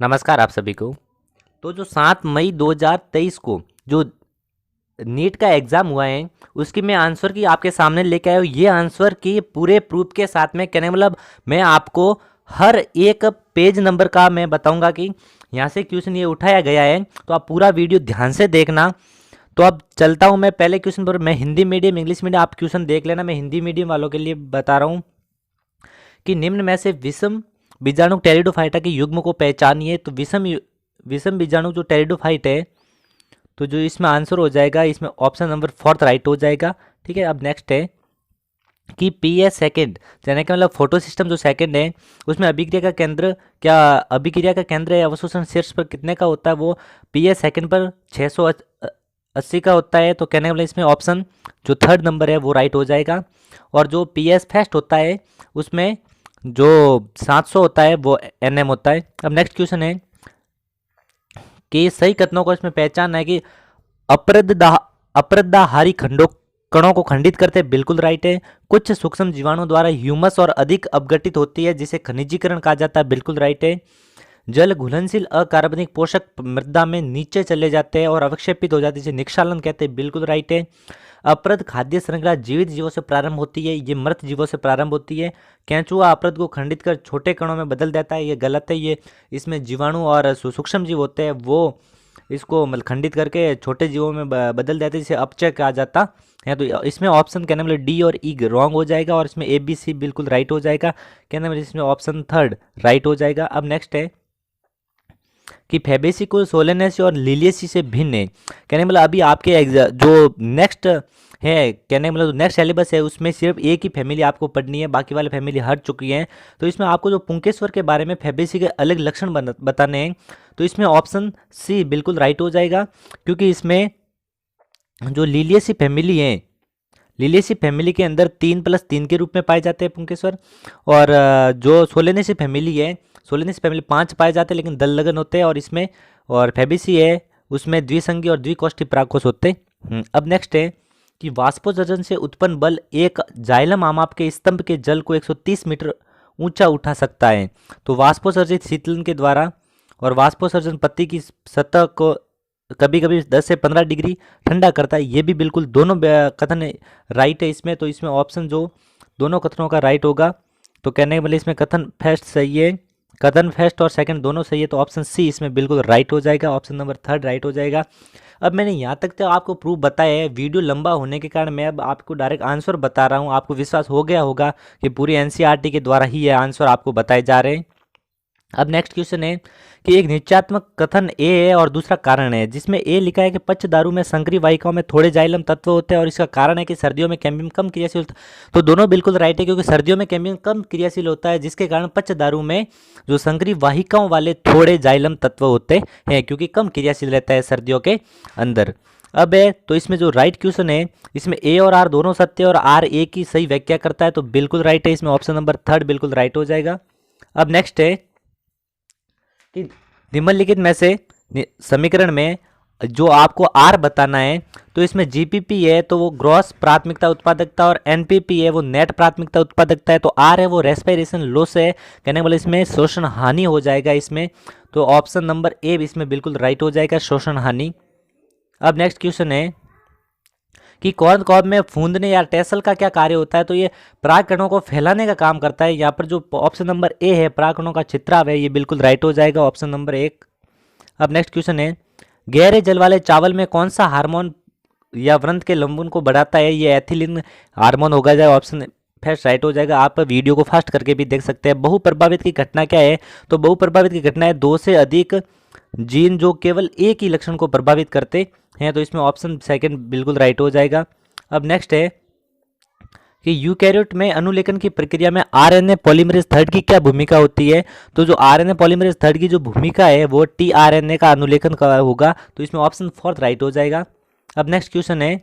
नमस्कार आप सभी को। तो जो 7 मई 2023 को जो नीट का एग्ज़ाम हुआ है, उसकी मैं आंसर की आपके सामने लेके आया हूँ। ये आंसर की पूरे प्रूफ के साथ में कहने मतलब मैं आपको हर एक पेज नंबर का मैं बताऊंगा कि यहाँ से क्वेश्चन ये उठाया गया है, तो आप पूरा वीडियो ध्यान से देखना। तो अब चलता हूँ मैं पहले क्वेश्चन पर। मैं हिंदी मीडियम इंग्लिश मीडियम आप क्वेश्चन देख लेना। मैं हिंदी मीडियम वालों के लिए बता रहा हूँ कि निम्न में से विषम बीजाणु टेरिडोफाइटा के युग्म को पहचानिए। तो विषम बीजाणु जो टेरिडोफाइट है, तो जो इसमें आंसर हो जाएगा, इसमें ऑप्शन नंबर फोर्थ राइट हो जाएगा। ठीक है, अब नेक्स्ट है कि पी एस सेकेंड यानी कि मतलब फोटो सिस्टम जो सेकंड है, उसमें अभिक्रिया का केंद्र क्या अभिक्रिया का केंद्र है अवशोषण शीर्ष पर कितने का होता है, वो पी एस सेकेंड पर 680 का होता है। तो कहने वाला इसमें ऑप्शन जो थर्ड नंबर है वो राइट हो जाएगा। और जो पी एस फर्स्ट होता है उसमें जो 700 होता है वो एन एम होता है। अब नेक्स्ट क्वेश्चन है कि सही कथनों को इसमें पहचानना है कि अप्रदाह अप्रदाहारी खंडों कणों को खंडित करते हैं, बिल्कुल राइट है। कुछ सूक्ष्म जीवाणु द्वारा ह्यूमस और अधिक अपघटित होती है जिसे खनिजीकरण कहा जाता है, बिल्कुल राइट है। जल घुलनशील अकार्बनिक पोषक मृदा में नीचे चले जाते हैं और अवक्षेपित हो जाते हैं, जिसे निक्षालन कहते हैं, बिल्कुल राइट है। अपरद खाद्य श्रृंखला जीवित जीवों से प्रारंभ होती है, ये मृत जीवों से प्रारंभ होती है। केंचुआ अपरद को खंडित कर छोटे कणों में बदल देता है, ये गलत है। ये इसमें जीवाणु और सूक्ष्म जीव होते हैं, वो इसको मतलब खंडित करके छोटे जीवों में बदल देते हैं, जिसे अपचय कहा जाता है। तो इसमें ऑप्शन कहने मतलब डी और ई रॉन्ग हो जाएगा, और इसमें ए बी सी बिल्कुल राइट हो जाएगा। कहने मतलब इसमें ऑप्शन थर्ड राइट हो जाएगा। अब नेक्स्ट है कि फेबेसी सोलेनेसी और लिलियसी से भिन्न है। कहने मतलब अभी आपके जो नेक्स्ट है, कहने मतलब नेक्स्ट सिलेबस है, उसमें सिर्फ एक ही फैमिली आपको पढ़नी है, बाकी वाले फैमिली हट चुकी हैं। तो इसमें आपको जो पुंकेश्वर के बारे में फेबेसी के अलग लक्षण बताने हैं, तो इसमें ऑप्शन सी बिल्कुल राइट हो जाएगा। क्योंकि इसमें जो लिलियसी फैमिली है, लिलियसी फैमिली के अंदर 3+3 के रूप में पाए जाते हैं पुंकेश्वर। और जो सोलेनेसी फैमिली है, सोलेनेसी फैमिली 5 पाए जाते हैं लेकिन दल लगन होते हैं। और इसमें और फेबेसी है उसमें द्विसंगी और द्विकोष्ठी परागकोश होते हैं। अब नेक्स्ट है कि वाष्पोत्सर्जन से उत्पन्न बल एक जाइलम आमाप के स्तंभ के जल को 130 मीटर ऊंचा उठा सकता है। तो वाष्पोत्सर्जित शीतलन के द्वारा, और वाष्पोत्सर्जन पत्ती की सतह को कभी कभी 10 से 15 डिग्री ठंडा करता है, ये भी बिल्कुल दोनों कथन राइट है इसमें। तो इसमें ऑप्शन जो दोनों कथनों का राइट होगा, तो कहने के मतलब इसमें कथन फर्स्ट सही है, कथन फर्स्ट और सेकंड दोनों सही है, तो ऑप्शन सी इसमें बिल्कुल राइट हो जाएगा, ऑप्शन नंबर थर्ड राइट हो जाएगा। अब मैंने यहाँ तक तो आपको प्रूफ बताया है, वीडियो लंबा होने के कारण मैं अब आपको डायरेक्ट आंसर बता रहा हूँ। आपको विश्वास हो गया होगा कि पूरी एनसीईआरटी के द्वारा ही ये आंसर आपको बताए जा रहे हैं। अब नेक्स्ट क्वेश्चन है कि एक निश्चयात्मक कथन ए है और दूसरा कारण है, जिसमें ए लिखा है कि पच्च दारू में संकरी वाहिकाओं में थोड़े जाइलम तत्व होते हैं और इसका कारण है कि सर्दियों में कैम्बियम कम क्रियाशील होता है। तो दोनों बिल्कुल राइट है, क्योंकि सर्दियों में कैम्बियम कम क्रियाशील होता है, जिसके कारण पच्च दारू में जो संकरी वाहिकाओं वाले थोड़े जाइलम तत्व होते हैं, क्योंकि कम क्रियाशील रहता है सर्दियों के अंदर। अब है तो इसमें जो राइट क्वेश्चन है, इसमें ए और आर दोनों सत्य और आर ए की सही व्याख्या करता है, तो बिल्कुल राइट है। इसमें ऑप्शन नंबर थर्ड बिल्कुल राइट हो जाएगा। अब नेक्स्ट है कि निम्नलिखित में से समीकरण में जो आपको आर बताना है, तो इसमें जीपीपी है तो वो ग्रॉस प्राथमिकता उत्पादकता, और एनपीपी है वो नेट प्राथमिकता उत्पादकता है, तो आर है वो रेस्पिरेशन लॉस है, कहने वाले इसमें शोषण हानि हो जाएगा इसमें। तो ऑप्शन नंबर ए इसमें बिल्कुल राइट हो जाएगा, शोषण हानि। अब नेक्स्ट क्वेश्चन है कि कॉर्न कॉब में फूंदने या टेसल का क्या कार्य होता है, तो ये परागकणों को फैलाने का काम करता है। यहाँ पर जो ऑप्शन नंबर ए है परागकणों का छित्राव है, ये बिल्कुल राइट हो जाएगा, ऑप्शन नंबर 1। अब नेक्स्ट क्वेश्चन है गहरे जल वाले चावल में कौन सा हार्मोन या व्रंत के लंबन को बढ़ाता है, ये एथिलीन हार्मोन होगा जाएगा, ऑप्शन फर्स्ट राइट हो जाएगा। आप वीडियो को फास्ट करके भी देख सकते हैं। बहु प्रभावित की घटना क्या है, तो बहु प्रभावित की घटना है 2 से अधिक जीन जो केवल एक ही लक्षण को प्रभावित करते हैं, तो इसमें ऑप्शन सेकंड बिल्कुल राइट हो जाएगा। अब नेक्स्ट है कि यूकैरियोट में अनुलेखन की प्रक्रिया में आरएनए पॉलीमरेज थर्ड की क्या भूमिका होती है, तो जो आरएनए पॉलीमरेज थर्ड की जो भूमिका है वो टीआरएनए का अनुलेखन का होगा, तो इसमें ऑप्शन फोर्थ राइट हो जाएगा। अब नेक्स्ट क्वेश्चन है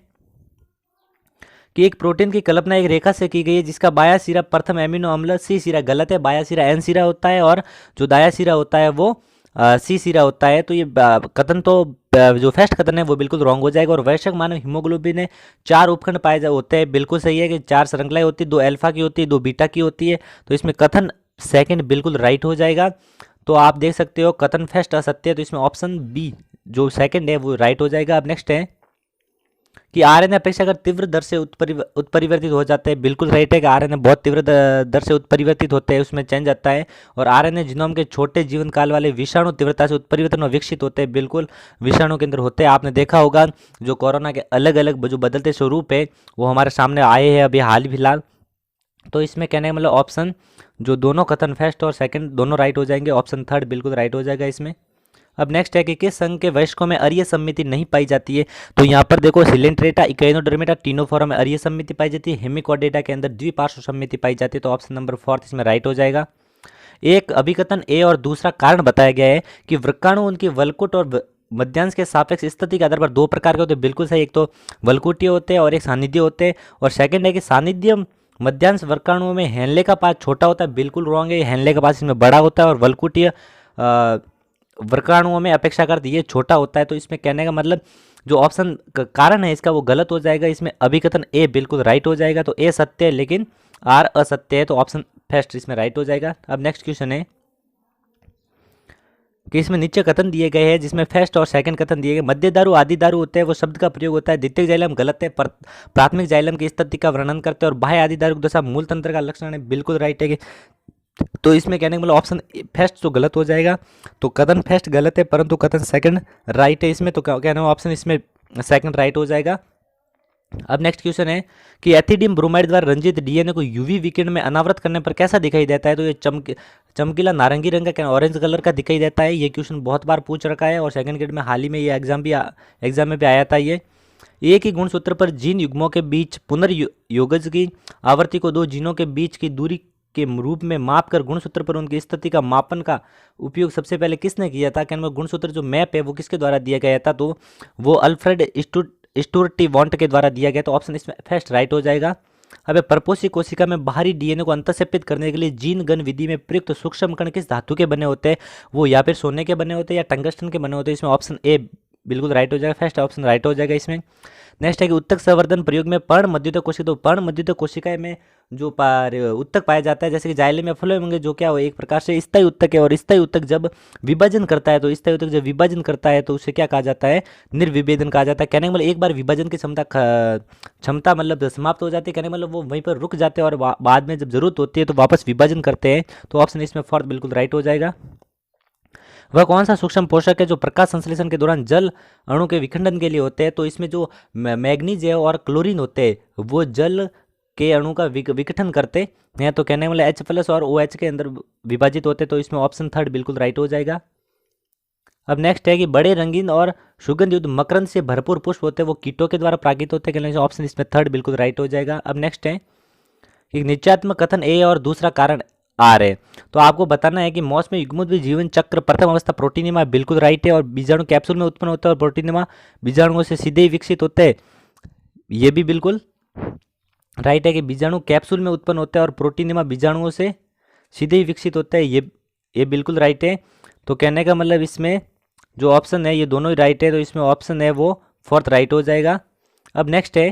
कि एक प्रोटीन की कल्पना एक रेखा से की गई है जिसका बायां सिरा प्रथम एमिनो अम्ल सी सिरा, गलत है, बायां सिरा एन सिरा होता है और जो दायां सिरा होता है वो सी सिरा होता है। तो ये कथन तो जो फर्स्ट कथन है वो बिल्कुल रॉन्ग हो जाएगा। और वयस्क मानव हीमोग्लोबिन में 4 उपखंड पाए होते हैं, बिल्कुल सही है कि 4 श्रृंखलाएं होती है, 2 अल्फा की होती है, 2 बीटा की होती है, तो इसमें कथन सेकंड बिल्कुल राइट हो जाएगा। तो आप देख सकते हो कथन फेस्ट असत्य है, तो इसमें ऑप्शन बी जो सेकंड है वो राइट हो जाएगा। अब नेक्स्ट है कि आरएनए अपेक्षाकृत तीव्र दर से उत्परिवर्तित हो जाते हैं, बिल्कुल राइट है कि आरएनए बहुत तीव्र दर से उत्परिवर्तित होते हैं, उसमें चेंज आता है। और आरएनए जीनोम के छोटे जीवन काल वाले विषाणु तीव्रता से उत्परिवर्तन और विकसित होते हैं, बिल्कुल विषाणु के अंदर होते हैं। आपने देखा होगा जो कोरोना के अलग अलग जो बदलते स्वरूप है वो हमारे सामने आए हैं अभी हाल फिलहाल। तो इसमें कहने का मतलब ऑप्शन जो दोनों कथन फर्स्ट और सेकंड दोनों राइट हो जाएंगे, ऑप्शन थर्ड बिल्कुल राइट हो जाएगा इसमें। अब नेक्स्ट है कि किस संघ के वयस्कों में अरीय सम्मिति नहीं पाई जाती है, तो यहाँ पर देखो सिलेंट्रेटा, इक्विनोडर्मेटा, टीनोफोरा में अरीय सम्मिति पाई जाती है, हेमिकोडेटा के अंदर द्विपार्श्व सम्मिति पाई जाती है, तो ऑप्शन नंबर फोर्थ इसमें राइट हो जाएगा। एक अभिकथन ए और दूसरा कारण बताया गया है कि वृक्काणु उनकी वलकुट और मध्यांश के सापेक्ष स्थिति के आधार पर दो प्रकार के होते हैं, बिल्कुल सही, एक तो वलकुटीय होते हैं और एक सानिध्य होते हैं। और सेकंड है कि सानिध्य मध्यांश वृक्काणुओं में हेनले का पास छोटा होता है, बिल्कुल रॉन्ग है, हेनले का पास इसमें बड़ा होता है और वलकुटीय वृक्काणुओं में अपेक्षाकृत ये छोटा होता है। तो इसमें कहने का मतलब जो ऑप्शन कारण है इसका वो गलत हो जाएगा, इसमें अभिकथन ए बिल्कुल राइट हो जाएगा। तो ए सत्य है लेकिन आर असत्य है, तो ऑप्शन फर्स्ट इसमें राइट हो जाएगा। अब नेक्स्ट क्वेश्चन है कि इसमें नीचे कथन दिए गए हैं जिसमें फर्स्ट और सेकंड कथन दिए गए, मध्य दारू आदि दारू होते हैं वो शब्द का प्रयोग होता है, द्वितीय जाइलम गलत है, प्राथमिक जाइलम की स्थिति का वर्णन करते हैं और बाह्य आदि दारू दशा मूल तंत्र का लक्षण है, बिल्कुल राइट है। तो इसमें कहने का मतलब ऑप्शन फर्स्ट तो गलत हो जाएगा, तो कथन फर्स्ट गलत है परंतु कथन सेकंड राइट है इसमें, तो कहना ऑप्शन इसमें सेकंड राइट हो जाएगा। अब नेक्स्ट क्वेश्चन है कि एथिडीन ब्रोमाइड द्वारा रंजित डीएनए को यूवी विकिरण में अनावृत करने पर कैसा दिखाई देता है, तो ये चमकीला नारंगी रंग का ऑरेंज कलर का दिखाई देता है। ये क्वेश्चन बहुत बार पूछ रखा है और सेकंड ग्रेड में हाल ही में ये एग्जाम में भी आया था। ये एक ही गुणसूत्र पर जीन युग्मों के बीच पुनर्योगज की आवृत्ति को दो जीनों के बीच की दूरी के रूप में माप कर गुणसूत्र पर उनकी स्थिति का मापन का उपयोग सबसे पहले किसने किया था, कहने गुणसूत्र जो मैप है वो किसके द्वारा दिया गया था, तो वो अल्फ्रेड स्टुर्टिवॉन्ट के द्वारा दिया गया, तो ऑप्शन इसमें फर्स्ट राइट हो जाएगा। अब परपोषी कोशिका में बाहरी डीएनए को अंतःक्षेपित करने के लिए जीन गन विधि में प्रयुक्त सूक्ष्म कण किस धातु के बने होते हैं, वो या फिर सोने के बने होते हैं या टंगस्टन के बने होते हैं, इसमें ऑप्शन ए बिल्कुल राइट हो जाएगा, फर्स्ट ऑप्शन राइट हो जाएगा इसमें। नेक्स्ट है कि उत्तक संवर्धन प्रयोग में पर्ण मध्युतक कोशिका, तो पर्ण मध्युतक कोशिका में जो उत्तक पाया जाता है जैसे कि जाइलम या फ्लोएम होंगे जो क्या हो एक प्रकार से स्थायी उत्तक है, और स्थायी उत्तक जब विभाजन करता है, तो स्थायी उत्तक जब विभाजन करता है तो उसे क्या कहा जाता है, निर्विभेदन कहा जाता है। कहने का मतलब एक बार विभाजन की क्षमता मतलब समाप्त हो जाती है, कहने का मतलब वो वहीं पर रुक जाते हैं और बाद में जब जरूरत होती है तो वापस विभाजन करते हैं, तो ऑप्शन इसमें फोर्थ बिल्कुल राइट हो जाएगा। वह कौन सा सूक्ष्म पोषक है जो प्रकाश संश्लेषण के दौरान जल अणु के विखंडन के लिए होते हैं, तो इसमें जो मैग्नीज है और क्लोरीन होते हैं वो जल के अणु का विघटन करते हैं, तो कहने वाले H+ और OH के अंदर विभाजित होते हैं, तो इसमें ऑप्शन थर्ड बिल्कुल राइट हो जाएगा। अब नेक्स्ट है कि बड़े रंगीन और सुगंध युक्त मकरंद से भरपूर पुष्प होते हैं वो कीटों के द्वारा प्रागित होते हैं, ऑप्शन इसमें थर्ड बिल्कुल राइट हो जाएगा। अब नेक्स्ट है कि निश्चयात्मक कथन ए और दूसरा कारण आर है, तो आपको बताना है कि मौस में युग्मोद्भिद जीवन चक्र प्रथम अवस्था प्रोटीनिमा बिल्कुल राइट है, और बीजाणु कैप्सूल में उत्पन्न होता है और प्रोटीनिमा बीजाणुओं से सीधे ही विकसित होते हैं, ये भी बिल्कुल राइट है कि बीजाणु कैप्सूल में उत्पन्न होता है और प्रोटीनिमा बीजाणुओं से सीधे ही विकसित होता है, ये बिल्कुल राइट है। तो कहने का मतलब इसमें जो ऑप्शन है ये दोनों ही राइट है, तो इसमें ऑप्शन है वो फोर्थ राइट हो जाएगा। अब नेक्स्ट है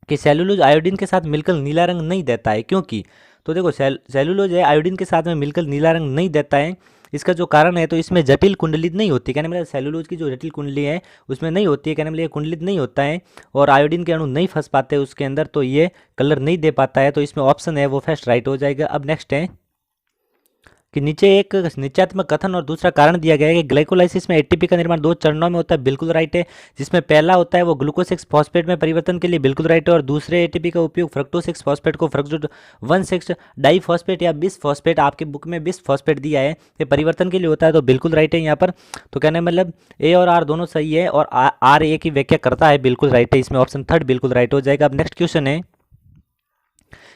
कि सेलुलोज आयोडीन के साथ मिलकर नीला रंग नहीं देता है, क्योंकि तो देखो सेलुलोज है आयोडीन के साथ में मिलकर नीला रंग नहीं देता है, इसका जो कारण है तो इसमें जटिल कुंडलित नहीं होती, कहने मतलब सेलुलोज की जो जटिल कुंडली है उसमें नहीं होती है, कहने मतलब ये कुंडलित नहीं होता है और आयोडीन के अणु नहीं फंस पाते उसके अंदर, तो ये कलर नहीं दे पाता है, तो इसमें ऑप्शन है वो फर्स्ट राइट हो जाएगा। अब नेक्स्ट है कि नीचे एक निश्चयात्मक कथन और दूसरा कारण दिया गया है कि ग्लाइकोलाइसिस में एटीपी का निर्माण दो चरणों में होता है, बिल्कुल राइट है, जिसमें पहला होता है वो ग्लूकोज 6 फॉस्फेट में परिवर्तन के लिए, बिल्कुल राइट है, और दूसरे एटीपी का उपयोग फ्रक्टोज 6 फॉस्फेट को फ्रक्टोज 1,6 डाइफॉस्फेट या बिस फॉस्फेट, आपके बुक में बिस फॉस्फेट दिया है, ये परिवर्तन के लिए होता है, तो बिल्कुल राइट है यहाँ पर। तो कहने मतलब ए और आर दोनों सही है और आर ए की व्याख्या करता है, बिल्कुल राइट है, इसमें ऑप्शन थर्ड बिल्कुल राइट हो जाएगा। अब नेक्स्ट क्वेश्चन है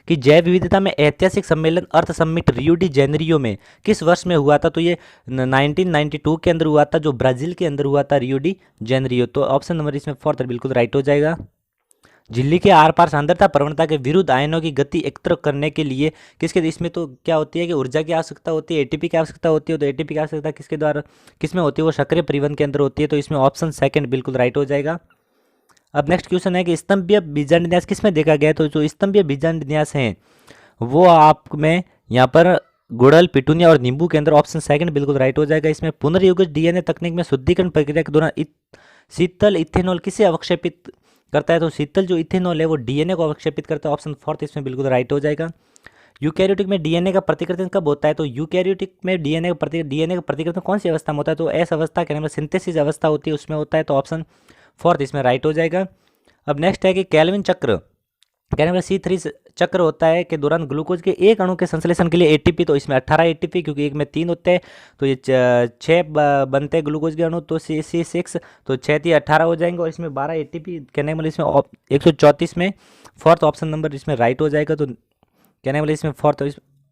कि जैव विविधता में ऐतिहासिक सम्मेलन अर्थ समिट रियो डी जेनेरियो में किस वर्ष में हुआ था, तो ये 1992 के अंदर हुआ था, जो ब्राजील के अंदर हुआ था रियो डी जेनेरियो, तो ऑप्शन नंबर इसमें फोर्थ बिल्कुल राइट हो जाएगा। झिल्ली के आर पार सांद्रता प्रवणता के विरुद्ध आयनों की गति एकत्र करने के लिए किसके, इसमें तो क्या होती है कि ऊर्जा की आवश्यकता होती है, एटीपी की आवश्यकता होती है, तो एटीपी की आवश्यकता किसके द्वारा किसमें होती है, वो सक्रिय परिवहन के अंदर होती है, तो इसमें ऑप्शन सेकंड बिल्कुल राइट हो जाएगा। अब नेक्स्ट क्वेश्चन है कि स्तंभीय बीजांड किस में देखा गया है, तो जो स्तंभीय बीजांड हैं वो आप में यहाँ पर गुड़हल, पिटूनिया और नींबू के अंदर ऑप्शन सेकंड बिल्कुल राइट हो जाएगा। इसमें पुनर्योजित डीएनए तकनीक में शुद्धिकरण प्रक्रिया के दौरान शीतल इथेनॉल किसे अवक्षेपित करता है? तो शीतल जो इथेनॉल है वो डीएनए को अवक्षेपित करता है। ऑप्शन फोर्थ इसमें बिल्कुल राइट हो जाएगा। यूकैरियोटिक में डीएनए का प्रतिकृति कब होता है? तो यूकैरियोटिक में डीएनए का प्रतिकृति कौन सी अवस्था में होता है? तो एस अवस्था कहने में सिंथेसिस अवस्था होती है, उसमें होता है। तो ऑप्शन फोर्थ इसमें राइट हो जाएगा। अब नेक्स्ट है कि कैल्विन चक्र कहने में C3 चक्र होता है के दौरान ग्लूकोज के एक अणु के संश्लेषण के लिए एटीपी, तो इसमें 18 एटीपी, क्योंकि एक में 3 होते हैं तो ये 6 बनते हैं ग्लूकोज के अणु, तो C6 तो 6×3 18 हो जाएंगे, और इसमें 12 एटीपी कहने वाले इसमें 134 में फोर्थ ऑप्शन नंबर इसमें राइट हो जाएगा। तो कहने वाले इसमें फोर्थ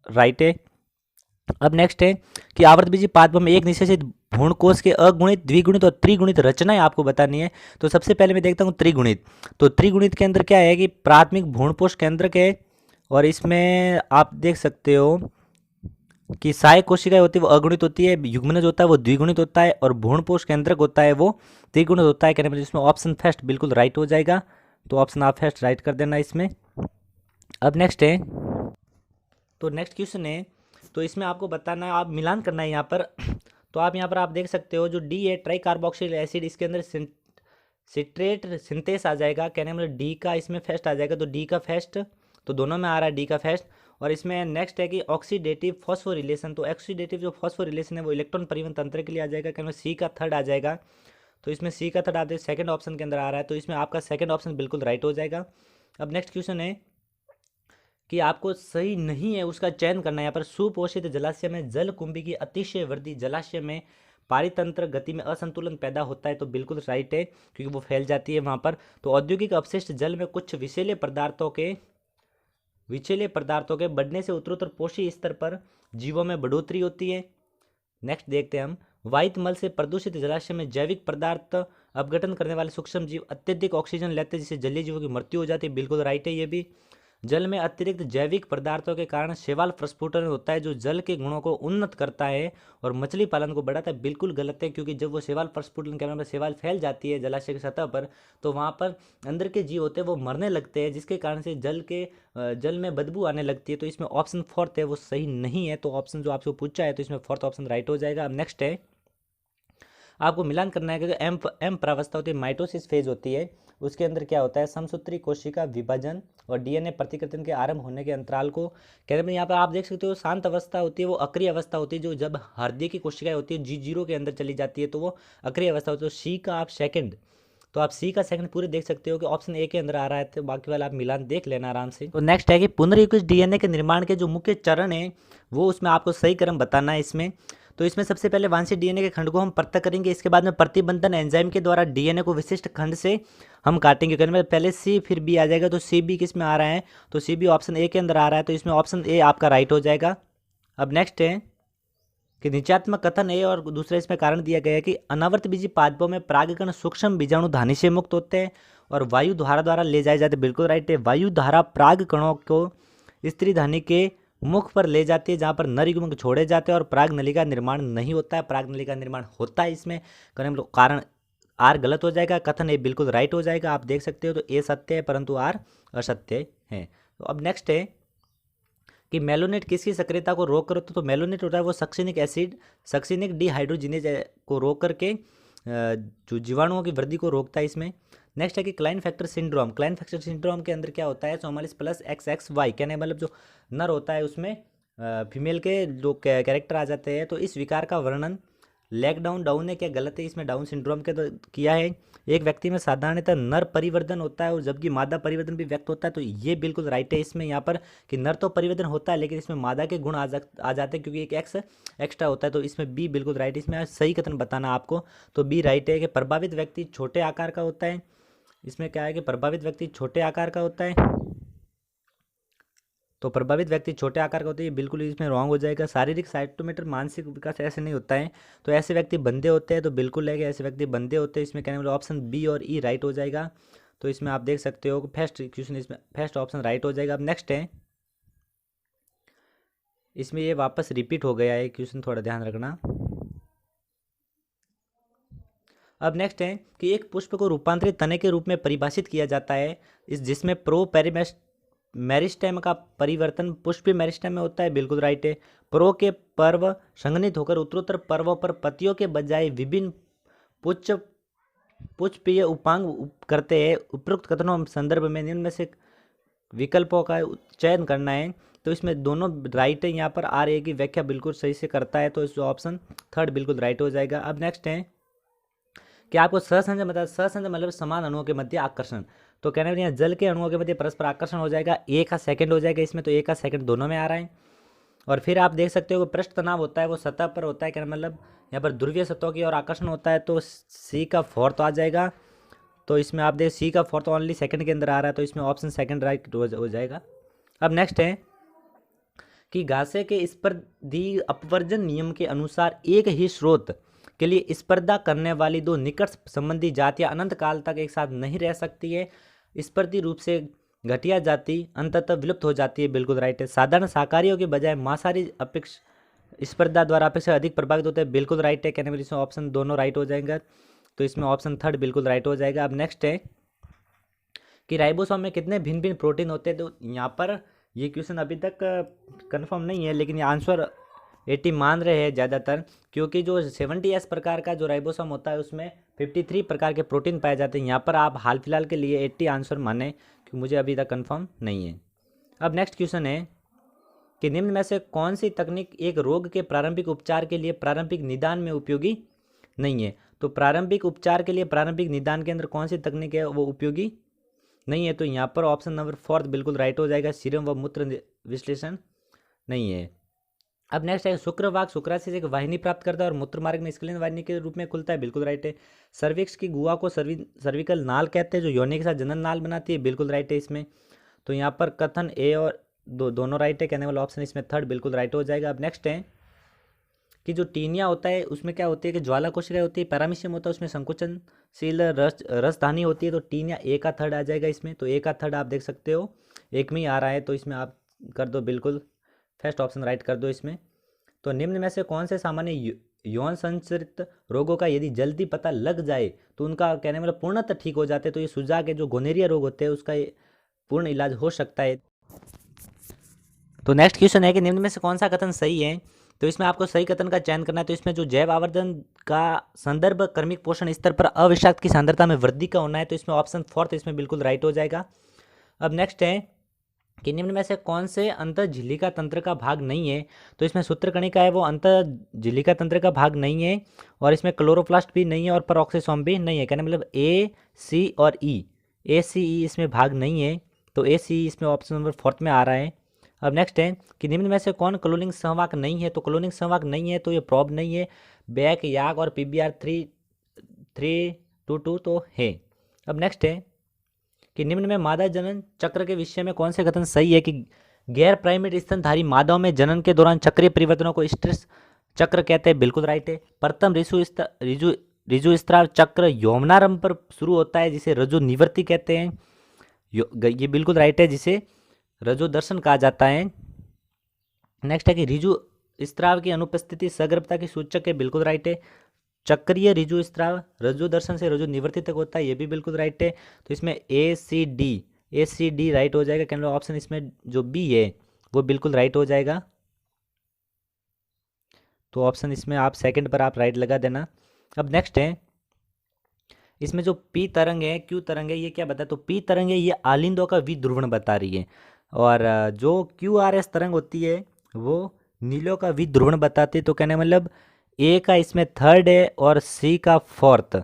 राइट है। अब नेक्स्ट है कि आवर्तबीजी पादप में एक निश्चित भ्रूण कोश के अगुणित, द्विगुणित और त्रिगुणित रचनाएं आपको बतानी है। तो सबसे पहले मैं देखता हूँ त्रिगुणित। तो त्रिगुणित के अंदर क्या है कि प्राथमिक भ्रूणपोष केंद्रक है, और इसमें आप देख सकते हो कि सहायक कोशिकाएं होती है वो अगुणित होती है, युग्मनज होता है वो द्विगुणित होता है, और भ्रूणपोष केंद्रक होता है वो त्रिगुणित होता है। कहने मतलब इसमें ऑप्शन फर्स्ट बिल्कुल राइट हो जाएगा। तो ऑप्शन आप फर्स्ट राइट कर देना इसमें। अब नेक्स्ट है, तो नेक्स्ट क्वेश्चन है, तो इसमें आपको बताना है, आप मिलान करना है यहाँ पर। तो आप यहाँ पर आप देख सकते हो जो डी है ट्राई कार्बोक्सिल एसिड, इसके अंदर सिट्रेट सिंथेस आ जाएगा। कहने मतलब डी का इसमें फर्स्ट आ जाएगा, तो डी का फर्स्ट, तो दोनों में आ रहा है डी का फर्स्ट। और इसमें नेक्स्ट है कि ऑक्सीडेटिव फॉस्फोरिलेशन, तो ऑक्सीडेटिव जो फॉस्फोरिलेशन है वो इलेक्ट्रॉन परिवहन तंत्र के लिए आ जाएगा। कहने सी का थर्ड आ जाएगा। तो इसमें सी का थर्ड आप देख सेकंड ऑप्शन के अंदर आ रहा है, तो इसमें आपका सेकंड ऑप्शन बिल्कुल राइट हो जाएगा। अब नेक्स्ट क्वेश्चन है कि आपको सही नहीं है उसका चयन करना है। यहाँ पर सुपोषित जलाशय में जल कुंभी की अतिशय वृद्धि जलाशय में पारितंत्र गति में असंतुलन पैदा होता है, तो बिल्कुल राइट है, क्योंकि वो फैल जाती है वहाँ पर। तो औद्योगिक अपशिष्ट जल में कुछ विषैले पदार्थों के बढ़ने से उत्तरोत्तर पोषी स्तर पर जीवों में बढ़ोतरी होती है। नेक्स्ट देखते हैं हम, वायु मल से प्रदूषित जलाशय में जैविक पदार्थ अपघटन करने वाले सूक्ष्म जीव अत्यधिक ऑक्सीजन लेते हैं, जिससे जलीय जीवों की मृत्यु हो जाती है। बिल्कुल राइट है ये भी। जल में अतिरिक्त जैविक पदार्थों के कारण शैवाल प्रस्फुटन होता है, जो जल के गुणों को उन्नत करता है और मछली पालन को बढ़ाता है। बिल्कुल गलत है, क्योंकि जब वो शैवाल प्रस्फुटन के में शैवाल फैल जाती है जलाशय की सतह पर, तो वहाँ पर अंदर के जीव होते हैं वो मरने लगते हैं, जिसके कारण से जल में बदबू आने लगती है। तो इसमें ऑप्शन फोर्थ है वो सही नहीं है। तो ऑप्शन जो आपसे पूछा है, तो इसमें फोर्थ ऑप्शन राइट हो जाएगा। अब नेक्स्ट है, आपको मिलान करना है कि एम प्रावस्था होती है, माइटोसिस फेज होती है, उसके अंदर क्या होता है, समसूत्री कोशिका विभाजन और डीएनए प्रतिकृति के आरंभ होने के अंतराल को कहते हैं। यहाँ पर आप देख सकते हो शांत अवस्था होती है वो अक्रिय अवस्था होती है, जो जब हृदय की कोशिकाएं होती है G0 के अंदर चली जाती है तो वो अक्रिय अवस्था होती है। तो सी का आप सेकंड, तो आप सी का सेकंड पूरे देख सकते हो कि ऑप्शन ए के अंदर आ रहा है, तो बाकी वाला आप मिलान देख लेना आराम से। तो नेक्स्ट है कि पुनर्युक्त डीएनए के निर्माण के जो मुख्य चरण है वो उसमें आपको सही क्रम बताना है इसमें। तो इसमें सबसे पहले वांछित डीएनए के खंड को हम पृथक करेंगे, इसके बाद में प्रतिबंधन एंजाइम के द्वारा डीएनए को विशिष्ट खंड से हम काटेंगे। कहने में पहले सी फिर बी आ जाएगा, तो सी बी किस में आ रहा है, तो सी बी ऑप्शन ए के अंदर आ रहा है, तो इसमें ऑप्शन ए आपका राइट हो जाएगा। अब नेक्स्ट है कि निश्चयात्मक कथन है और दूसरा इसमें कारण दिया गया है कि अनावर्त बीजी पादपों में परागकण सूक्ष्म बीजाणु धानी से मुक्त होते हैं और वायु धारा द्वारा ले जाए जाते हैं। बिल्कुल राइट है, वायु धारा पराग कणों को स्त्री धानी के मुख पर ले जाती है, जहाँ पर नर युग्म छोड़े जाते हैं और पराग नली का निर्माण नहीं होता है। पराग नली का निर्माण होता है इसमें, कारण आर गलत हो जाएगा, कथन ए बिल्कुल राइट हो जाएगा। आप देख सकते हो तो ए सत्य है परंतु आर असत्य है। तो अब नेक्स्ट है कि मेलोनेट किसकी सक्रियता को रोक कर, तो मेलोनेट होता है वो सक्सिनिक एसिड सक्सिनिक डिहाइड्रोजिनेज को रोक करके जो जीवाणुओं की वृद्धि को रोकता है इसमें। नेक्स्ट है कि Klinefelter syndrome, Klinefelter syndrome के अंदर क्या होता है, 44+XX+Y कहने मतलब जो नर होता है उसमें फीमेल के जो कैरेक्टर आ जाते हैं। तो इस विकार का वर्णन लेग डाउन है क्या, गलत है, इसमें डाउन सिंड्रोम के तो किया है। एक व्यक्ति में साधारणतः नर परिवर्तन होता है और जबकि मादा परिवर्तन भी व्यक्त होता है, तो ये बिल्कुल राइट है इसमें। यहाँ पर कि नर तो परिवर्तन होता है लेकिन इसमें मादा के गुण आ जाते हैं, क्योंकि एक एक्स एक्स्ट्रा होता है। तो इसमें बी बिल्कुल राइट, इसमें सही कथन बताना आपको, तो बी राइट है कि प्रभावित व्यक्ति छोटे आकार का होता है। इसमें क्या है कि प्रभावित व्यक्ति छोटे आकार का होता है, तो प्रभावित व्यक्ति छोटे आकार का होता है, ये बिल्कुल इसमें रॉन्ग हो जाएगा। शारीरिक साइटोमीटर मानसिक विकास ऐसे नहीं होता है, तो ऐसे व्यक्ति बंदे होते हैं, तो बिल्कुल है कि ऐसे व्यक्ति बंदे होते हैं। इसमें कहने वाला ऑप्शन बी और ई राइट हो जाएगा। तो इसमें आप देख सकते हो फर्स्ट क्वेश्चन इसमें फर्स्ट ऑप्शन राइट हो जाएगा। अब नेक्स्ट है, इसमें ये वापस रिपीट हो गया है क्वेश्चन, थोड़ा ध्यान रखना। अब नेक्स्ट है कि एक पुष्प को रूपांतरित तने के रूप में परिभाषित किया जाता है, जिसमें मेरिस्टेम का परिवर्तन पुष्पीय मेरिस्टेम में होता है, बिल्कुल राइट है। प्रो के पर्व संघनित होकर उत्तरोत्तर पर्वों पर पतियों के बजाय विभिन्न पुष्प पुष्पीय उपांग करते हैं। उपरोक्त कथनों संदर्भ में निम्न में से विकल्पों का चयन करना है। तो इसमें दोनों राइट है, यहाँ पर आर ए की व्याख्या बिल्कुल सही से करता है, तो इस ऑप्शन थर्ड बिल्कुल राइट हो जाएगा। अब नेक्स्ट है कि आपको सहसंजय बता, सहसंजय मतलब समान अणुओं के मध्य आकर्षण। तो कहने यहाँ जल के अणुओं के मध्य परस्पर आकर्षण हो जाएगा, ए का सेकंड हो जाएगा इसमें, तो ए का सेकंड दोनों में आ रहा है। और फिर आप देख सकते हो कि पृष्ठ तनाव होता है वो सतह पर होता है, कहने मतलब यहाँ पर ध्रुवीय सतहों की ओर आकर्षण होता है, तो सी का फोर्थ आ जाएगा। तो इसमें आप देख सी का फोर्थ ओनली सेकंड के अंदर आ रहा है, तो इसमें ऑप्शन सेकंड राइट हो जाएगा। अब नेक्स्ट है कि घासे के स्पर्धी अपवर्जन नियम के अनुसार एक ही स्रोत के लिए स्पर्धा करने वाली दो निकट संबंधी जातियां अनंत काल तक एक साथ नहीं रह सकती है। स्पर्धी रूप से घटिया जाति अंततः विलुप्त हो जाती है, बिल्कुल राइट है। साधारण शाकाहारियों के बजाय मांसाहारी अपेक्ष स्पर्धा द्वारा अपेक्षा अधिक प्रभावित होते हैं, बिल्कुल राइट है। कहने वाली इसमें ऑप्शन दोनों राइट हो जाएंगे, तो इसमें ऑप्शन थर्ड बिल्कुल राइट हो जाएगा। अब नेक्स्ट है कि राइबोसोम में कितने भिन्न भिन्न प्रोटीन होते हैं। तो यहाँ पर ये क्वेश्चन अभी तक कंफर्म नहीं है, लेकिन ये आंसर 80 मान रहे हैं ज़्यादातर, क्योंकि जो 70S प्रकार का जो राइबोसोम होता है उसमें 53 प्रकार के प्रोटीन पाए जाते हैं। यहाँ पर आप हाल फिलहाल के लिए 80 आंसर माने, क्योंकि मुझे अभी तक कंफर्म नहीं है। अब नेक्स्ट क्वेश्चन है कि निम्न में से कौन सी तकनीक एक रोग के प्रारंभिक उपचार के लिए प्रारंभिक निदान में उपयोगी नहीं है। तो प्रारंभिक उपचार के लिए प्रारंभिक निदान के अंदर कौन सी तकनीक है वो उपयोगी नहीं है, तो यहाँ पर ऑप्शन नंबर फोर्थ बिल्कुल राइट हो जाएगा, सीरम व मूत्र विश्लेषण नहीं है। अब नेक्स्ट है शुक्रवाग शुक्राशय से एक वाहिनी प्राप्त करता है और मूत्र मार्ग में स्क्लीन वाहिनी के रूप में खुलता है, बिल्कुल राइट है। सर्विक्स की गुहा को सर्विकल नाल कहते हैं जो योनि के साथ जनन नाल बनाती है, बिल्कुल राइट है इसमें। तो यहाँ पर कथन ए और दोनों राइट है, कहने वाला ऑप्शन इसमें थर्ड बिल्कुल राइट हो जाएगा। अब नेक्स्ट है कि जो टीनिया होता है उसमें क्या होती है कि ज्वाला कोशिकाएं होती है, पैरामीशियम होता है उसमें संकुचनशील रसधानी होती है, तो टीनिया ए का थर्ड आ जाएगा इसमें। तो ए का थर्ड आप देख सकते हो एक में ही आ रहा है, तो इसमें आप कर दो बिल्कुल फर्स्ट ऑप्शन राइट कर दो इसमें। तो निम्न में से कौन से सामान्य यौन संचरित रोगों का यदि जल्दी पता लग जाए तो उनका कहने मतलब पूर्णतः ठीक हो जाते हैं। तो ये सुजा के जो गोनेरिया रोग होते हैं उसका पूर्ण इलाज हो सकता है। तो नेक्स्ट क्वेश्चन है कि निम्न में से कौन सा कथन सही है। तो इसमें आपको सही कथन का चयन करना है। तो इसमें जो जैव आवर्धन का संदर्भ कर्मिक पोषण स्तर पर अविषाक्त की सांद्रता में वृद्धि का होना है, तो इसमें ऑप्शन फोर्थ इसमें बिल्कुल राइट हो जाएगा। अब नेक्स्ट है कि निम्न में से कौन से अंतर झिल्लिका तंत्र का भाग नहीं है। तो इसमें सूत्रकणिका है वो अंतर झिल्लिका तंत्र का भाग नहीं है, और इसमें क्लोरोप्लास्ट भी नहीं है और पेरोक्सिसोम भी नहीं है, कहने मतलब ए सी और ई, ए सी ई इसमें भाग नहीं है, तो ए सी इसमें ऑप्शन नंबर फोर्थ में आ रहा है। अब नेक्स्ट है कि निम्न में से कौन क्लोनिंग संवाहक नहीं है। तो क्लोनिंग संवाहक नहीं है तो ये प्रोब नहीं है, बैक याग और PBr 322 तो है। अब नेक्स्ट है कि निम्न में मादा जनन चक्र के विषय में कौन से कथन सही है। कि गैर प्राइमेट स्तनधारी मादाओं में जनन के दौरान चक्रीय परिवर्तनों को स्ट्रेस चक्र कहते हैं, बिल्कुल राइट है। प्रथम ऋजुस्राव चक्र यौवनारंभ पर शुरू होता है जिसे रजो निवृत्ति कहते हैं, ये बिल्कुल राइट है, जिसे रजो दर्शन कहा जाता है। नेक्स्ट है कि ऋजु स्त्राव की अनुपस्थिति सगर्भता की सूचक है, बिल्कुल राइट है। चक्रीय ऋजु स्त्राव रजु दर्शन से रजु निवृत्ति तक होता है, ये भी बिल्कुल राइट है। तो इसमें ए सी डी राइट हो जाएगा, कहने ऑप्शन इसमें जो बी है वो बिल्कुल राइट हो जाएगा। तो ऑप्शन इसमें आप सेकंड पर आप राइट लगा देना। अब नेक्स्ट है इसमें जो पी तरंग है क्यू तरंग है ये क्या बता। तो पी तरंग है ये आलिंदों का विध्रुवण बता रही है, और जो QRS तरंग होती है वो नीलों का विध्रुवण बताती है। तो कहने मतलब ए का इसमें थर्ड है और सी का फोर्थ।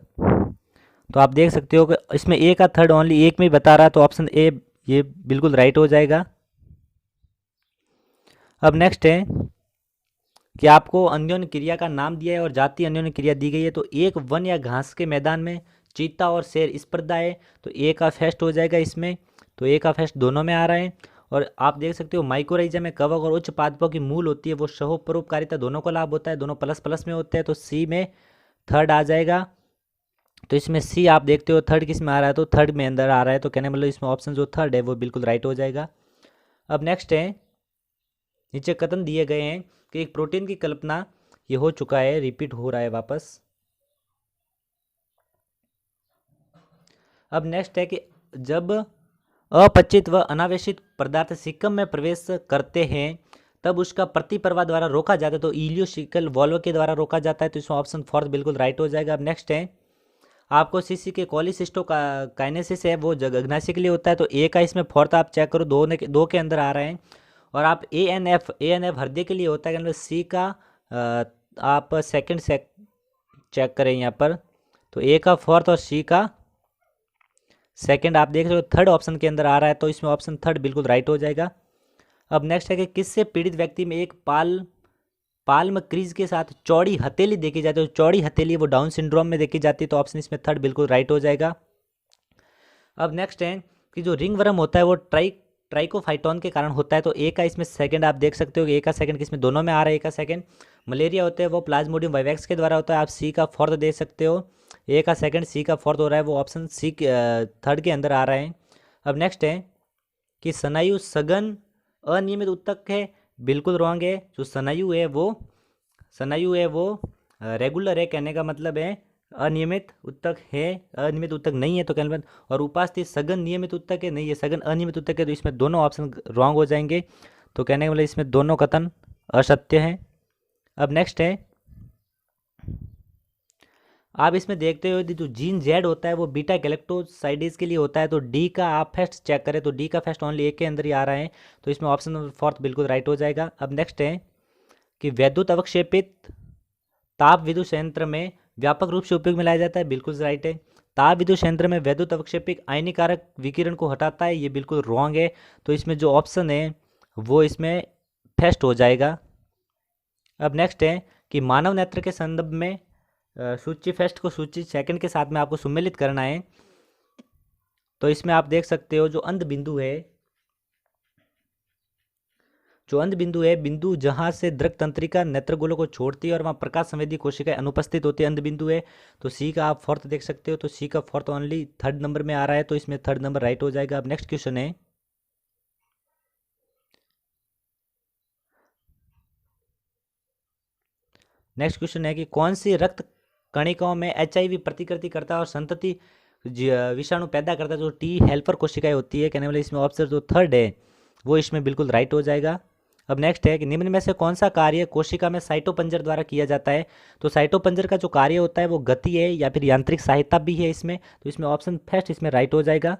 तो आप देख सकते हो कि इसमें ए का थर्ड ओनली एक में ही बता रहा है, तो ऑप्शन ए ये बिल्कुल राइट हो जाएगा। अब नेक्स्ट है कि आपको अन्योन्य क्रिया का नाम दिया है और जाति अन्योन्य क्रिया दी गई है। तो एक वन या घास के मैदान में चीता और शेर स्पर्धा है, तो ए का फर्स्ट हो जाएगा इसमें। तो ए का फर्स्ट दोनों में आ रहा है। और आप देख सकते हो माइकोराइजा में कवक और उच्च पादपों की मूल होती है, वो सहो परोपकारिता दोनों को लाभ होता है, दोनों प्लस प्लस में होते हैं, तो सी में थर्ड आ जाएगा। तो इसमें सी आप देखते हो थर्ड किस में आ रहा है, तो थर्ड में अंदर आ रहा है, तो कहने मतलब इसमें ऑप्शन जो थर्ड है वो बिल्कुल राइट हो जाएगा। अब नेक्स्ट है नीचे कथन दिए गए हैं कि एक प्रोटीन की कल्पना ये हो चुका है, रिपीट हो रहा है वापस। अब नेक्स्ट है कि जब अपचित व अनावेशित पदार्थ सिक्कम में प्रवेश करते हैं तब उसका प्रतिप्रवाह द्वारा रोका जाता है, तो इलियोशिकल वॉल्व के द्वारा रोका जाता है। तो इसमें ऑप्शन फोर्थ बिल्कुल राइट हो जाएगा। अब नेक्स्ट है, आपको सीसी के कोलिसिस्टो का काइनेसिस है वो अग्नाशय के लिए होता है, तो ए का इसमें फोर्थ आप चेक करो, दो के अंदर आ रहे हैं। और आप ए एन एफ हृदय के लिए होता है, सी का आप सेकंड चेक करें यहाँ पर, तो ए का फोर्थ और सी का सेकंड आप देख रहे हो थर्ड ऑप्शन के अंदर आ रहा है, तो इसमें ऑप्शन थर्ड बिल्कुल राइट हो जाएगा। अब नेक्स्ट है कि किससे पीड़ित व्यक्ति में एक पाल्म क्रीज के साथ चौड़ी हथेली देखी जाती है, तो चौड़ी हथेली वो डाउन सिंड्रोम में देखी जाती है, तो ऑप्शन इसमें थर्ड बिल्कुल राइट हो जाएगा। अब नेक्स्ट है कि जो रिंग वर्म होता है वो ट्राइकोफाइटोन के कारण होता है, तो ए का इसमें सेकंड आप देख सकते हो कि ए का सेकंड किसमें दोनों में आ रहा है, ए का सेकंड। मलेरिया होता है वो प्लाज्मोडियम वाइवेक्स के द्वारा होता है, आप सी का फोर्थ दे सकते हो, ए का सेकंड सी का फोर्थ हो रहा है, वो ऑप्शन सी थर्ड के अंदर आ रहा है। अब नेक्स्ट है कि स्नायु सघन अनियमित ऊतक है, बिल्कुल रॉन्ग है। जो स्नायु है वो रेगुलर है, कहने का मतलब है अनियमित ऊतक है, अनियमित ऊतक नहीं है तो कहने और उपास्थित सघन नियमित ऊतक है, नहीं है सघन अनियमित ऊतक है, तो इसमें दोनों ऑप्शन रॉन्ग हो जाएंगे, तो कहने का मतलब इसमें दोनों कथन असत्य हैं। अब नेक्स्ट है, आप इसमें देखते हो जो जीन जेड होता है वो बीटा गैलेक्टोसाइडेज के लिए होता है, तो डी का आप फर्स्ट चेक करें, तो डी का फर्स्ट ओनली एक के अंदर ही आ रहा है, तो इसमें ऑप्शन नंबर फोर्थ बिल्कुल राइट हो जाएगा। अब नेक्स्ट है कि वैद्युत अवक्षेपित ताप विद्युत संयंत्र में व्यापक रूप से उपयोग में लाया जाता है, बिल्कुल राइट है। ताप विद्युत संयंत्र में वैद्युत अवक्षेपित आयनीकारक विकिरण को हटाता है, ये बिल्कुल रॉन्ग है, तो इसमें जो ऑप्शन है वो इसमें फर्स्ट हो जाएगा। अब नेक्स्ट है कि मानव नेत्र के संदर्भ में सूची फर्स्ट को सूची सेकंड के साथ में आपको सम्मिलित करना है, तो इसमें आप देख सकते हो जो अंध बिंदु है, बिंदु जहां से दृक तंत्रिका नेत्रगोलों को छोड़ती है और वहां प्रकाश संवेदी कोशिकाएं अनुपस्थित होती है, अंध बिंदु है, तो सी का आप फोर्थ देख सकते हो, तो सी का फोर्थ ओनली थर्ड नंबर में आ रहा है, तो इसमें थर्ड नंबर राइट हो जाएगा। अब नेक्स्ट क्वेश्चन है, कि कौन सी रक्त कणिकाओं में HIV प्रतिकृति करता है और संतति विषाणु पैदा करता है, जो टी हेल्पर कोशिकाएं होती है, कहने वाले इसमें ऑप्शन जो थर्ड है वो इसमें बिल्कुल राइट हो जाएगा। अब नेक्स्ट है कि निम्न में से कौन सा कार्य कोशिका में साइटोपंजर द्वारा किया जाता है, तो साइटोपंजर का जो कार्य होता है वो गति है या फिर यांत्रिक सहायता भी है इसमें, तो इसमें ऑप्शन फर्स्ट इसमें राइट हो जाएगा।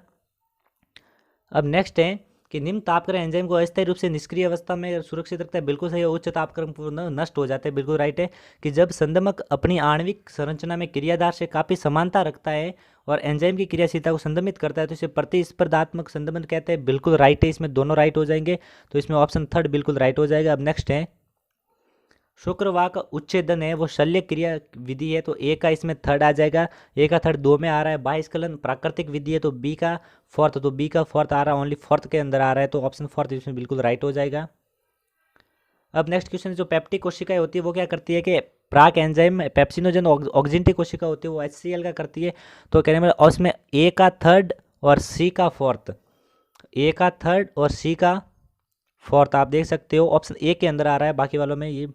अब नेक्स्ट है कि निम्न तापक्रम एंजाइम को अस्थायी रूप से निष्क्रिय अवस्था में सुरक्षित रखता है, बिल्कुल सही है। उच्च तापक्रम पूर्ण नष्ट हो जाते हैं, बिल्कुल राइट है। कि जब संदमक अपनी आणविक संरचना में क्रियाधार से काफ़ी समानता रखता है और एंजाइम की क्रियाशीलता को संदमित करता है तो इसे प्रतिस्पर्धात्मक संदमन कहते हैं, बिल्कुल राइट है, इसमें दोनों राइट हो जाएंगे, तो इसमें ऑप्शन थर्ड बिल्कुल राइट हो जाएगा। अब नेक्स्ट है, शुक्रवार का उच्छेदन है वो शल्य क्रिया विधि है, तो ए का इसमें थर्ड आ जाएगा, ए का थर्ड दो में आ रहा है। बाह्यस्खलन प्राकृतिक विधि है, तो बी का फोर्थ, तो बी का फोर्थ आ रहा है, ओनली फोर्थ के अंदर आ रहा है, तो ऑप्शन फोर्थ इसमें बिल्कुल राइट हो जाएगा। अब नेक्स्ट क्वेश्चन, जो पेप्टिक कोशिकाएं होती है वो क्या करती है कि प्राक एंजाइम पेप्सिनोजन ऑक्जिनटिक कोशिका होती है वो HCl का करती है, तो कहने में उसमें ए का थर्ड और सी का फोर्थ, ए का थर्ड और सी का फोर्थ आप देख सकते हो, ऑप्शन ए के अंदर आ रहा है, बाकी वालों में ये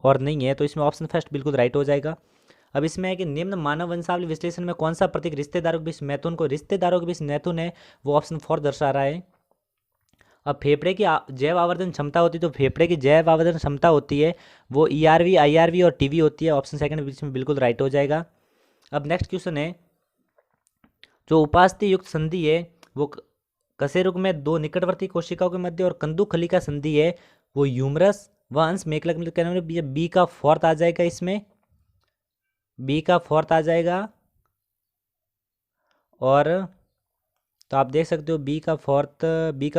और नहीं है, तो इसमें ऑप्शन फर्स्ट बिल्कुल राइट हो जाएगा। अब इसमें है कि निम्न मानव वंशावली विश्लेषण में कौन सा प्रतीक रिश्तेदारों के बीच मैथुन है, वो ऑप्शन फोर दर्शा रहा है। अब फेफड़े की जैव आवर्धन क्षमता होती है, तो फेफड़े की जैव आवर्धन क्षमता होती है वो ERV, IRV और TV होती है, ऑप्शन सेकंड बीच में बिल्कुल राइट हो जाएगा। अब नेक्स्ट क्वेश्चन है, जो उपास्थि युक्त संधि है वो कशेरुक में दो निकटवर्ती कोशिकाओं के मध्य और कंदुखली का संधि है वो ह्यूमरस व अंश मेखला के कहने में बी का फोर्थ आ जाएगा, इसमें बी का फोर्थ आ जाएगा। और तो आप देख सकते हो बी का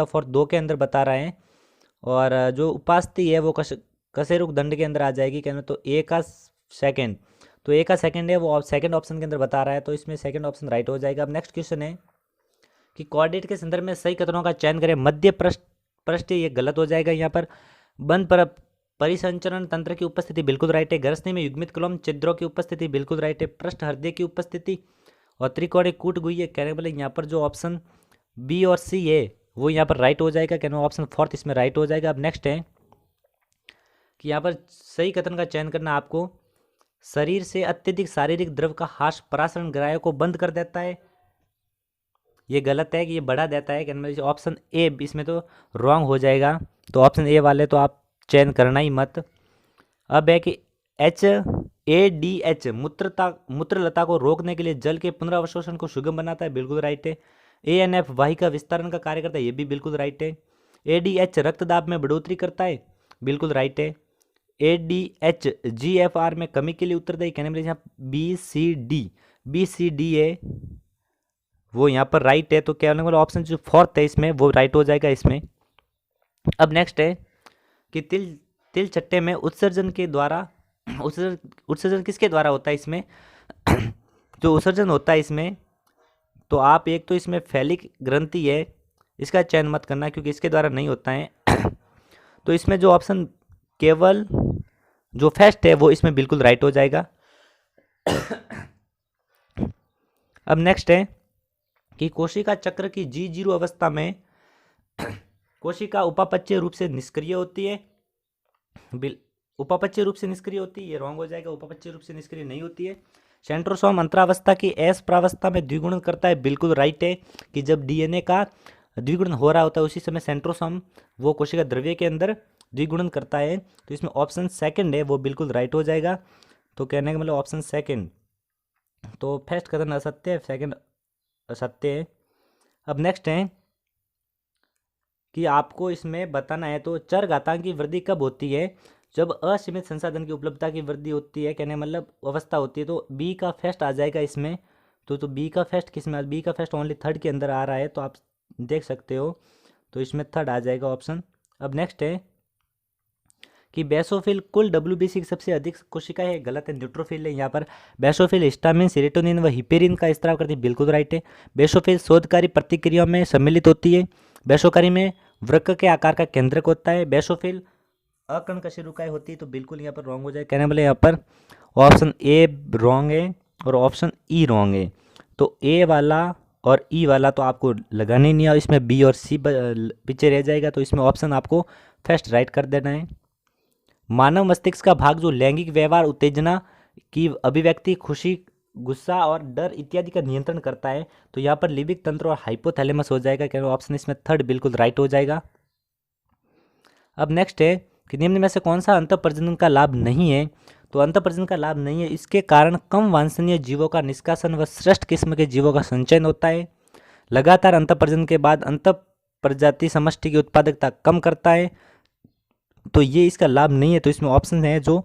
फोर्थ दो के अंदर बता रहा है, और जो उपास्थि है वो कशेरुक दंड के अंदर आ जाएगी, कहना तो ए का सेकंड, तो ए का सेकंड है वो सेकंड ऑप्शन के अंदर बता रहा है, तो इसमें सेकंड ऑप्शन राइट हो जाएगा। अब नेक्स्ट क्वेश्चन है कि कोऑर्डिनेट के संदर्भ में सही कथनों का चयन करें, मध्य पृष्ठ ये गलत हो जाएगा, यहाँ पर बंद पर परिसंचरण तंत्र की उपस्थिति बिल्कुल राइट है, ग्रसनी में युग्मित क्लोम छिद्रों की उपस्थिति बिल्कुल राइट है, पृष्ठ हृदय की उपस्थिति और त्रिकोणीय कूटगुह्य कहने वाले यहाँ पर जो ऑप्शन बी और सी है वो यहाँ पर राइट हो जाएगा, कहने ऑप्शन फोर्थ इसमें राइट हो जाएगा। अब नेक्स्ट है कि यहाँ पर सही कथन का चयन करना, आपको शरीर से अत्यधिक शारीरिक द्रव का हाश परासरण ग्राह्य को बंद कर देता है, ये गलत है कि ये बढ़ा देता है कैनिबलिज्म। ऑप्शन ए इसमें तो रॉन्ग हो जाएगा, तो ऑप्शन ए वाले तो आप चयन करना ही मत। अब है कि HADH मूत्रलता को रोकने के लिए जल के पुनरावशोषण को सुगम बनाता है, बिल्कुल राइट है। ANF वाहिका विस्तारण का कार्य करता है, ये भी बिल्कुल राइट है। ADH रक्तदाब में बढ़ोतरी करता है, बिल्कुल राइट है। ADH GFR में कमी के लिए उत्तरदायी कैनिबलिज्म BCD है, वो यहाँ पर राइट है। तो क्या होने वाला ऑप्शन जो फोर्थ है इसमें वो राइट हो जाएगा इसमें। अब नेक्स्ट है कि तिल चट्टे में उत्सर्जन के द्वारा उत्सर्जन किसके द्वारा होता है इसमें जो उत्सर्जन होता है इसमें, तो आप एक तो इसमें फैलिक ग्रंथि है, इसका चयन मत करना क्योंकि इसके द्वारा नहीं होता है। तो इसमें जो ऑप्शन केवल जो फर्स्ट है वो इसमें बिल्कुल राइट हो जाएगा। अब नेक्स्ट है कि कोशिका चक्र की G0 अवस्था में कोशिका उपापचय रूप से निष्क्रिय होती है, उपापचय रूप से निष्क्रिय होती है, ये रॉन्ग हो जाएगा, उपापचय रूप से निष्क्रिय नहीं होती है। सेंट्रोसोम अंतरावस्था की S प्रावस्था में द्विगुणन करता है, बिल्कुल राइट है कि जब DNA का द्विगुणन हो रहा होता है उसी समय सेंट्रोसोम वो कोशिका द्रव्य के अंदर द्विगुणन करता है। तो इसमें ऑप्शन सेकंड है वो बिल्कुल राइट हो जाएगा। तो कहने का मतलब ऑप्शन सेकंड, तो फर्स्ट कथन असत्य है, सेकंड असत्य है। अब नेक्स्ट है कि आपको इसमें बताना है तो चर घातांक की वृद्धि कब होती है, जब असीमित संसाधन की उपलब्धता की वृद्धि होती है, कहने मतलब अवस्था होती है। तो बी का फर्स्ट आ जाएगा इसमें। तो बी का फर्स्ट किस में, बी का फर्स्ट ओनली थर्ड के अंदर आ रहा है, तो आप देख सकते हो, तो इसमें थर्ड आ जाएगा ऑप्शन। अब नेक्स्ट है कि बेसोफिल कुल WBC की सबसे अधिक कोशिका है, गलत है, न्यूट्रोफिल है। यहाँ पर बेसोफिल हिस्टामिन, सेरोटोनिन व हिपेरिन का स्त्राव करती है, बिल्कुल राइट है। बेसोफिल शोधकारी प्रतिक्रियाओं में सम्मिलित होती है। बेसोकारी में वृक्क के आकार का केंद्रक होता है। बेसोफिल अकर्णकशेरुकाएं होती है, तो बिल्कुल यहाँ पर रॉन्ग हो जाए। कहने वाले यहाँ पर ऑप्शन ए रॉन्ग है और ऑप्शन ई रॉन्ग है। तो ए वाला और ई वाला तो आपको लगाना ही नहीं है, इसमें बी और सी पीछे रह जाएगा। तो इसमें ऑप्शन आपको फर्स्ट राइट कर देना है। मानव मस्तिष्क का भाग जो लैंगिक व्यवहार, उत्तेजना की अभिव्यक्ति, खुशी, गुस्सा और डर इत्यादि का नियंत्रण करता है, तो यहाँ पर लिबिक तंत्र और हाइपोथैलेमस हो जाएगा। क्या ऑप्शन इसमें थर्ड बिल्कुल राइट हो जाएगा। अब नेक्स्ट है कि निम्न में से कौन सा अंतःप्रजनन का लाभ नहीं है, तो अंतःप्रजनन का लाभ नहीं है, इसके कारण कम वांछनीय जीवों का निष्कासन व श्रेष्ठ किस्म के जीवों का संचयन होता है। लगातार अंतःप्रजनन के बाद अंतःप्रजाति समष्टि की उत्पादकता कम करता है, तो ये इसका लाभ नहीं है। तो इसमें ऑप्शन है जो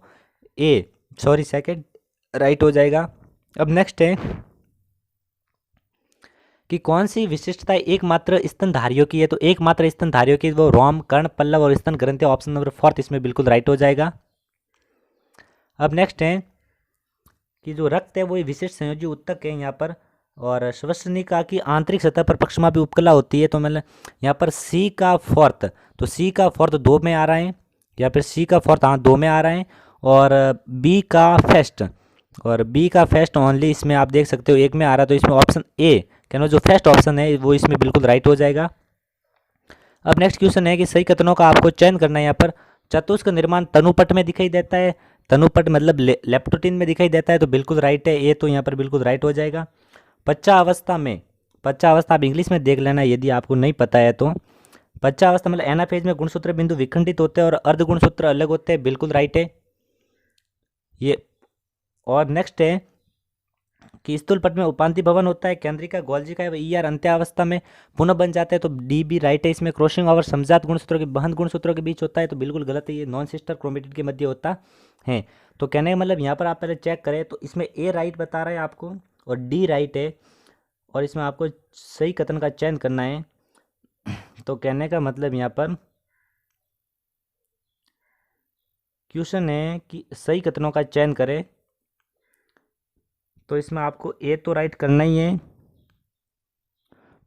सेकंड राइट हो जाएगा। अब नेक्स्ट है कि कौन सी विशिष्टता एकमात्र स्तनधारियों की है, तो एकमात्र स्तनधारियों की वो रोम, कर्ण, पल्लव और स्तन ग्रंथि, ऑप्शन नंबर फोर्थ इसमें बिल्कुल राइट हो जाएगा। अब नेक्स्ट है कि जो रक्त है वो विशिष्ट संयोजी उत्तक है यहाँ पर, और श्वसनिका की आंतरिक सतह पर पक्षमा भी उपकला होती है। तो मतलब यहाँ पर सी का फोर्थ, तो सी का फोर्थ 2 में आ रहा है, या फिर सी का फोर्थ 2 में आ रहा है, और बी का फर्स्ट ओनली इसमें आप देख सकते हो 1 में आ रहा है। तो इसमें ऑप्शन ए कहना जो फर्स्ट ऑप्शन है वो इसमें बिल्कुल राइट हो जाएगा। अब नेक्स्ट क्वेश्चन है कि सही कथनों का आपको चयन करना है। यहाँ पर चतुष्क निर्माण तनुपट में दिखाई देता है, तनुपट मतलब लेप्टोटिन में दिखाई देता है, तो बिल्कुल राइट है ए, तो यहाँ पर बिल्कुल राइट हो जाएगा। पच्चा अवस्था आप इंग्लिश में देख लेना यदि आपको नहीं पता है तो। पच्चा अवस्था मतलब एनाफेज में गुणसूत्र बिंदु विखंडित होते हैं और अर्ध गुणसूत्र अलग होते हैं, बिल्कुल राइट है ये। और नेक्स्ट है कि स्थूल पट में उपांति भवन होता है, केंद्रिका, गोल्जिका व ER अंत्यावस्था में पुनः बन जाते हैं, तो डी भी राइट है इसमें। क्रॉसिंग ओवर समजात गुणसूत्रों के बहन गुणसूत्रों के बीच होता है, तो बिल्कुल गलत है, ये नॉन सिस्टर क्रोमेटिड के मध्य होता है। तो कहने का मतलब यहाँ पर आप पहले चेक करें तो इसमें ए राइट बता रहा है आपको और डी राइट है, और इसमें आपको सही कथन का चयन करना है। तो कहने का मतलब यहाँ पर क्वेश्चन है कि सही कथनों का चयन करें, तो इसमें आपको ए तो राइट करना ही है।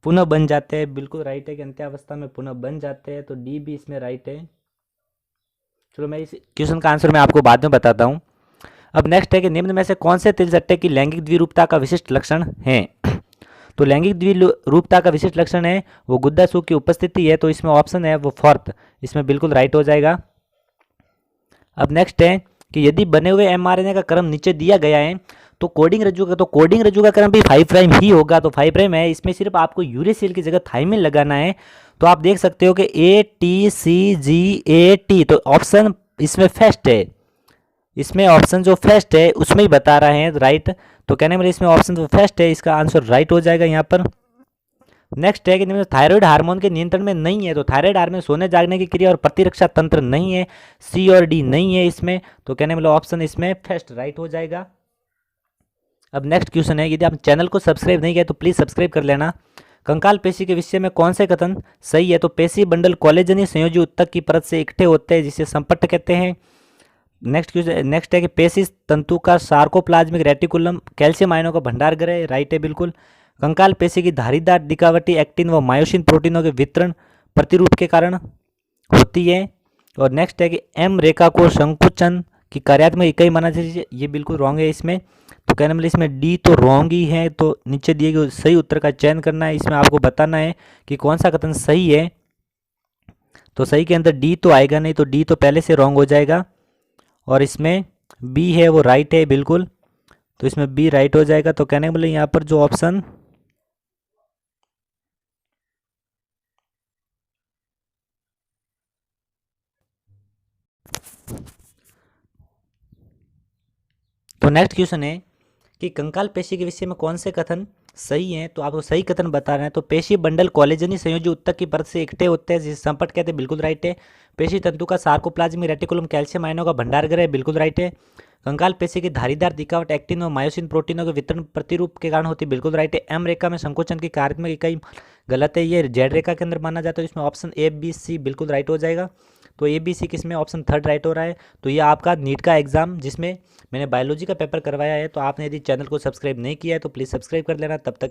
पुनः बन जाते हैं, बिल्कुल राइट है कि अंत्यावस्था में पुनः बन जाते हैं, तो डी भी इसमें राइट है। चलो मैं इस क्वेश्चन का आंसर मैं आपको बाद में बताता हूँ। अब नेक्स्ट है कि निम्न में से कौन से तिलचट्टे की लैंगिक द्विरूपता का विशिष्ट लक्षण है, तो लैंगिक द्विरूपता का विशिष्ट लक्षण है वो गुद्दा सूख की उपस्थिति है, तो इसमें ऑप्शन है वो फोर्थ इसमें बिल्कुल राइट हो जाएगा। अब नेक्स्ट है कि यदि बने हुए mRNA का क्रम नीचे दिया गया है तो कोडिंग रज्जु का क्रम भी 5 प्राइम ही होगा, तो 5 प्राइम है। इसमें सिर्फ आपको यूरेसिल की जगह थाइमिन लगाना है। तो आप देख सकते हो कि ATCGAT, तो ऑप्शन इसमें फर्स्ट है, इसमें ऑप्शन जो फर्स्ट है उसमें ही बता रहे हैं राइट। तो कहने में इसमें ऑप्शन जो फर्स्ट है इसका आंसर राइट हो जाएगा यहाँ पर। नेक्स्ट है कि थायराइड हार्मोन के नियंत्रण में नहीं है, तो थायराइड हार्मोन सोने जागने की क्रिया और प्रतिरक्षा तंत्र नहीं है, सी और डी नहीं है इसमें। तो कहने मतलब ऑप्शन इसमें फर्स्ट राइट हो जाएगा। अब नेक्स्ट क्वेश्चन है, यदि आप चैनल को सब्सक्राइब नहीं किया तो प्लीज़ सब्सक्राइब कर लेना। कंकाल पेशी के विषय में कौन से कथन सही है? तो पेशी बंडल कोलेजनी संयोजी उत्तक की परत से इकट्ठे होते हैं जिसे संपट्ट कहते हैं। नेक्स्ट है कि पेशी तंतु का सार्कोप्लाज्मिक रेटिकुलम कैल्शियम आयनों का भंडार गृह है, राइट है बिल्कुल। कंकाल पेशी की धारीदार दिखावटी एक्टिन व मायोसिन प्रोटीनों के वितरण प्रतिरूप के कारण होती है। और नेक्स्ट है कि एम रेखा को संकुचन की कार्यात्मक इकाई माना जाए, ये बिल्कुल रॉन्ग है इसमें। तो कहने मतलब इसमें डी तो रॉन्ग ही है, तो नीचे दिए गए सही उत्तर का चयन करना है। इसमें आपको बताना है कि कौन सा कथन सही है। तो सही के अंदर डी तो आएगा नहीं, तो डी तो पहले से रॉन्ग हो जाएगा। और इसमें बी है वो राइट है बिल्कुल, तो इसमें बी राइट हो जाएगा। तो कहने मतलब यहाँ पर जो ऑप्शन तो नेक्स्ट क्वेश्चन है कि कंकाल पेशी के विषय में कौन से कथन सही हैं? तो आपको सही कथन बता रहे हैं। तो पेशी बंडल कोलेजनी संयोजी उत्तक की परत से इकट्ठे होते हैं जिसे संपट कहते हैं, बिल्कुल राइट है। पेशी तंतु का सार्कोप्लाज्मिक रेटिकुलम कैल्शियम आयनों का भंडार गृह है, बिल्कुल राइट है। कंकाल पेशी की धारीदार दिखावट एक्टिन और मायोसिन प्रोटीनों के वितरण प्रतिरूप के कारण होती है, बिल्कुल राइट है। एम रेखा में संकोचन की कार्यात्मक इकाई गलत है, ये जेड रेखा के अंदर माना जाता है। इसमें ऑप्शन ए बी सी बिल्कुल राइट हो जाएगा। तो ए बी सी किसमें ऑप्शन थर्ड राइट हो रहा है। तो ये आपका नीट का एग्जाम जिसमें मैंने बायोलॉजी का पेपर करवाया है। तो आपने यदि चैनल को सब्सक्राइब नहीं किया है तो प्लीज़ सब्सक्राइब कर लेना। तब तक